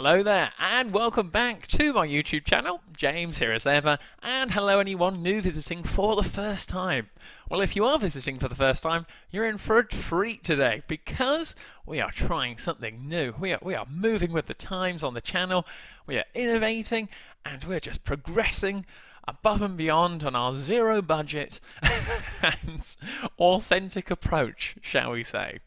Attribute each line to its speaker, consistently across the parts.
Speaker 1: Hello there, and welcome back to my YouTube channel. James here as ever, and hello anyone new visiting for the first time. Well, if you are visiting for the first time, you're in for a treat today because we are trying something new. We are moving with the times on the channel, we are innovating, and we're just progressing above and beyond on our zero budget and authentic approach, shall we say.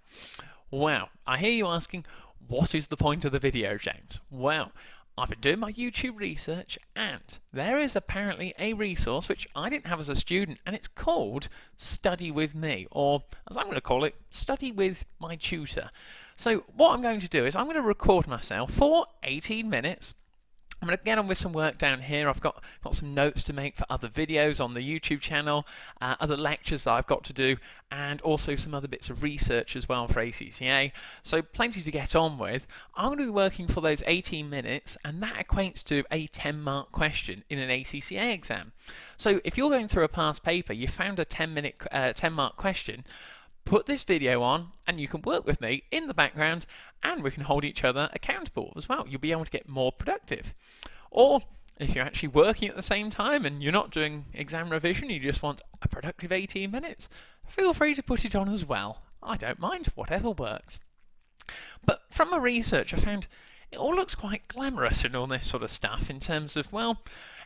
Speaker 1: Wow, I hear you asking, what is the point of the video, James? Well, I've been doing my YouTube research and there is apparently a resource which I didn't have as a student, and it's called Study With Me, or as I'm going to call it, Study With My Tutor. So what I'm going to do is I'm going to record myself for 18 minutes. I'm going to get on with some work down here. I've got some notes to make for other videos on the YouTube channel, other lectures that I've got to do, and also some other bits of research as well for ACCA. So plenty to get on with. I'm going to be working for those 18 minutes, and that equates to a 10-mark question in an ACCA exam. So if you're going through a past paper, you found a 10-mark question, put this video on and you can work with me in the background and we can hold each other accountable as well. You'll be able to get more productive. Or if you're actually working at the same time and you're not doing exam revision, you just want a productive 18 minutes, feel free to put it on as well. I don't mind, whatever works. But from my research I found it all looks quite glamorous and all this sort of stuff in terms of, well,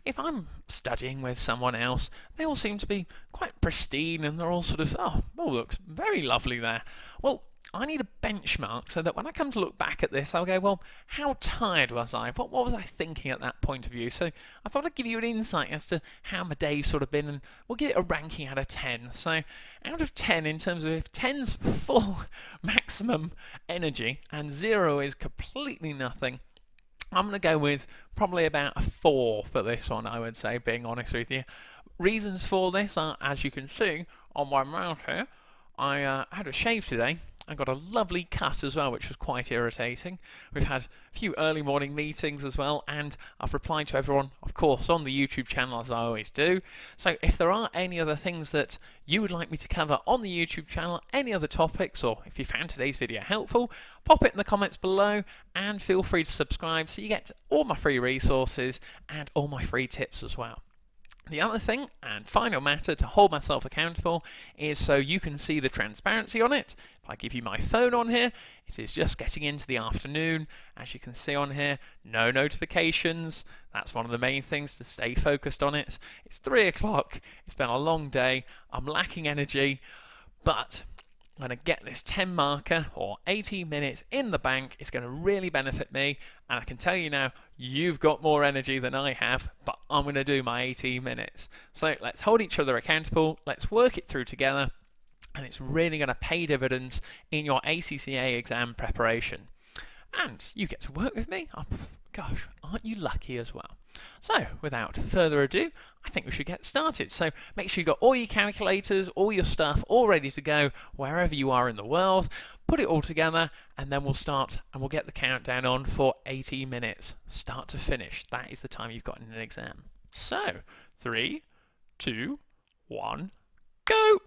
Speaker 1: if I'm studying with someone else, they all seem to be quite pristine and they're all sort of, oh, looks very lovely there. Well, I need a benchmark so that when I come to look back at this, I'll go, well, how tired was I? What was I thinking at that point of view? So I thought I'd give you an insight as to how my day's sort of been, and we'll give it a ranking out of 10. So out of 10, in terms of if 10's full maximum energy and 0 is completely nothing, I'm going to go with probably about a 4 for this one, I would say, being honest with you. Reasons for this are, as you can see on my mouth here, I had a shave today. I got a lovely cut as well, which was quite irritating. We've had a few early morning meetings as well, and I've replied to everyone, of course, on the YouTube channel, as I always do. So if there are any other things that you would like me to cover on the YouTube channel, any other topics, or if you found today's video helpful, pop it in the comments below and feel free to subscribe so you get all my free resources and all my free tips as well. The other thing, and final matter to hold myself accountable, is so you can see the transparency on it. If I give you my phone on here, it is just getting into the afternoon. As you can see on here, no notifications. That's one of the main things to stay focused on it. It's 3 o'clock, it's been a long day, I'm lacking energy, but I'm going to get this 10 marker or 18 minutes in the bank. It's going to really benefit me, and I can tell you now, you've got more energy than I have, but I'm going to do my 18 minutes. So let's hold each other accountable, let's work it through together, and it's really going to pay dividends in your ACCA exam preparation. And you get to work with me. Oh, gosh, aren't you lucky as well? So, without further ado, I think we should get started. So, make sure you've got all your calculators, all your stuff, all ready to go wherever you are in the world. Put it all together, and then we'll start and we'll get the countdown on for 18 minutes, start to finish. That is the time you've got in an exam. So, 3, 2, 1, go!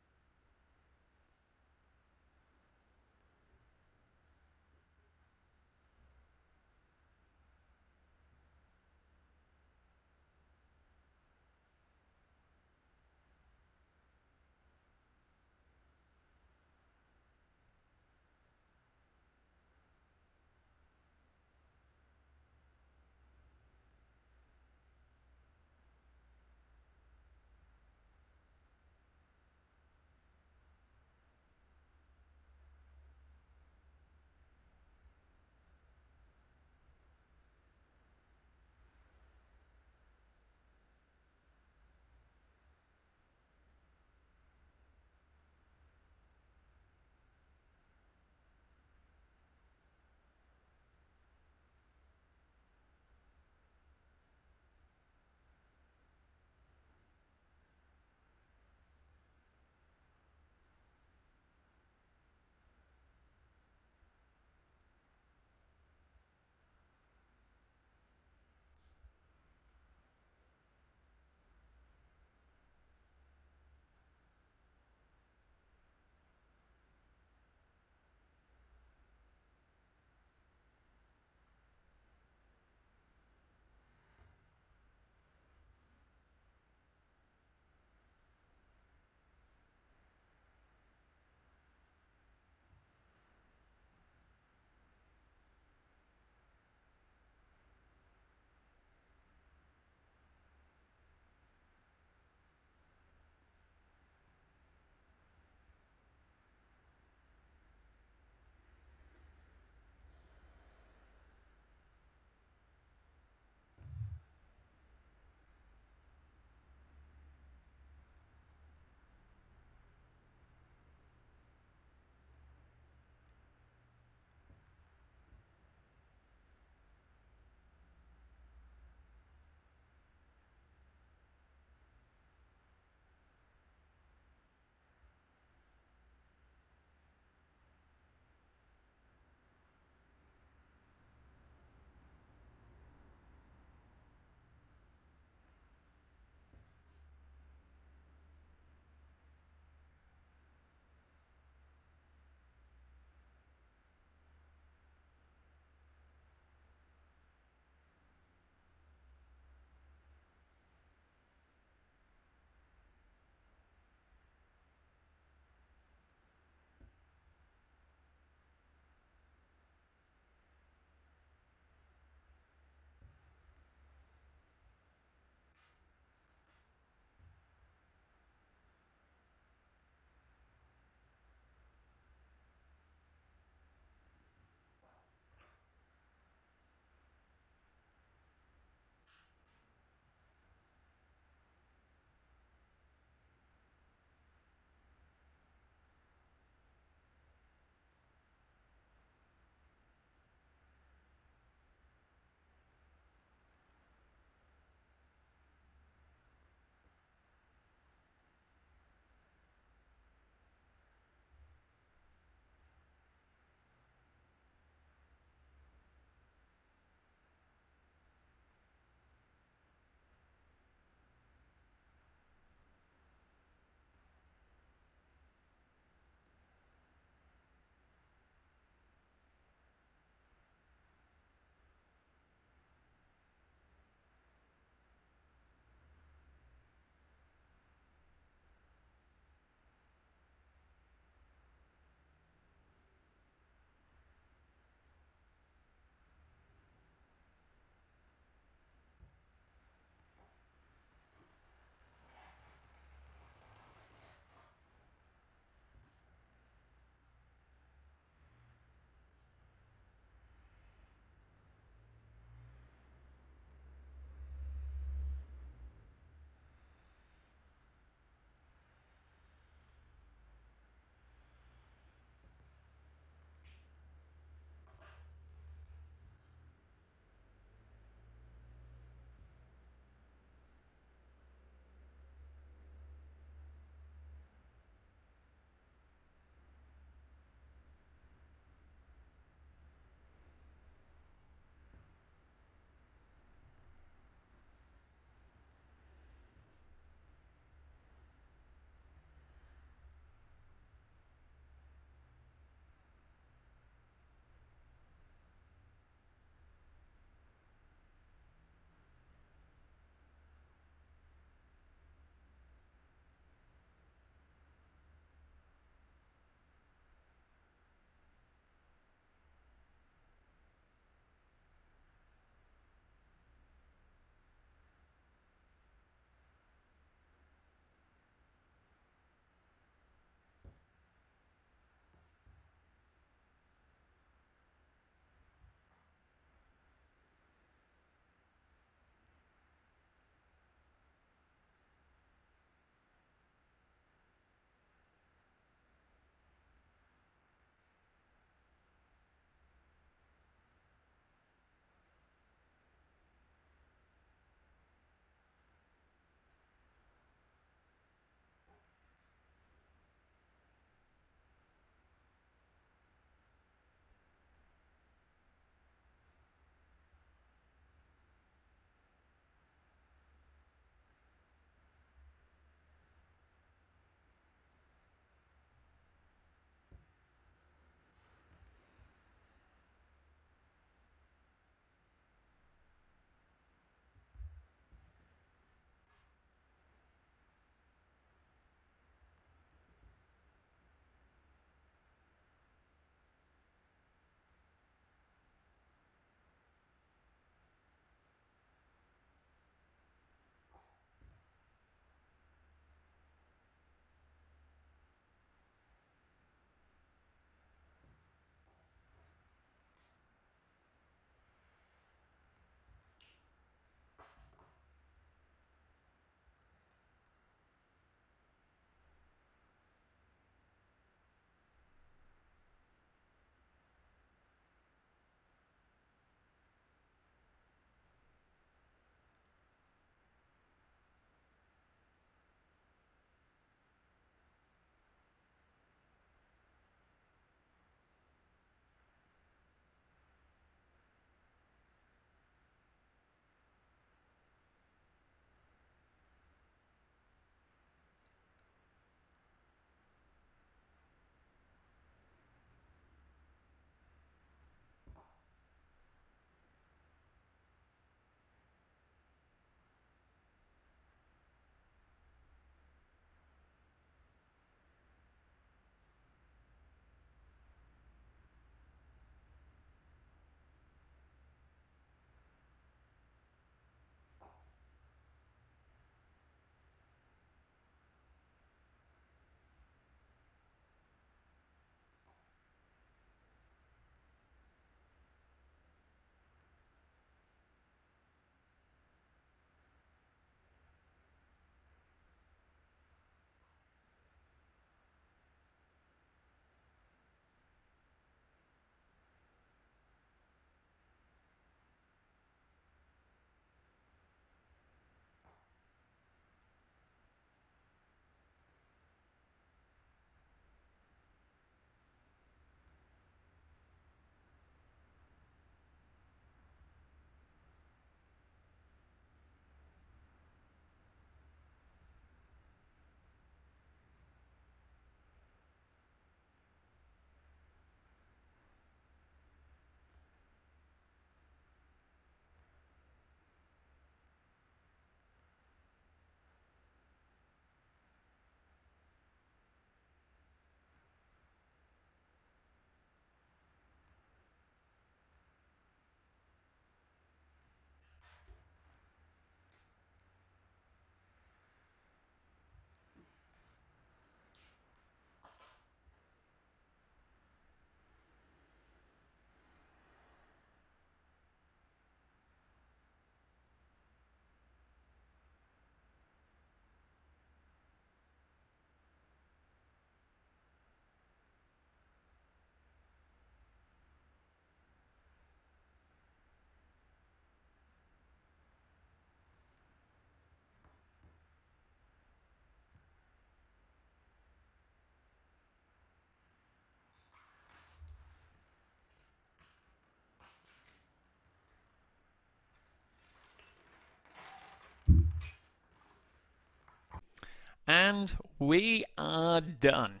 Speaker 1: And we are done.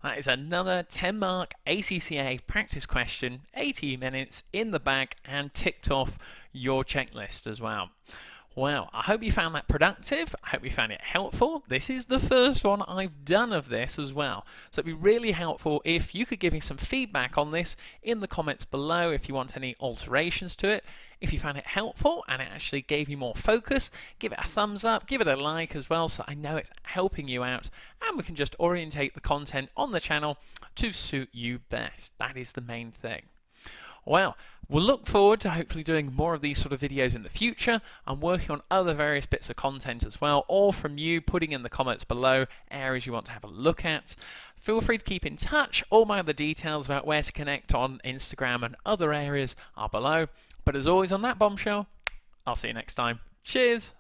Speaker 1: That is another 10-mark ACCA practice question, 80 minutes in the bag, and ticked off your checklist as well. Well, I hope you found that productive. I hope you found it helpful. This is the first one I've done of this as well. So it'd be really helpful if you could give me some feedback on this in the comments below if you want any alterations to it. If you found it helpful and it actually gave you more focus, give it a thumbs up, give it a like as well so I know it's helping you out and we can just orientate the content on the channel to suit you best. That is the main thing. Well, we'll look forward to hopefully doing more of these sort of videos in the future. I'm working on other various bits of content as well, all from you putting in the comments below areas you want to have a look at. Feel free to keep in touch. All my other details about where to connect on Instagram and other areas are below. But as always on that bombshell, I'll see you next time. Cheers!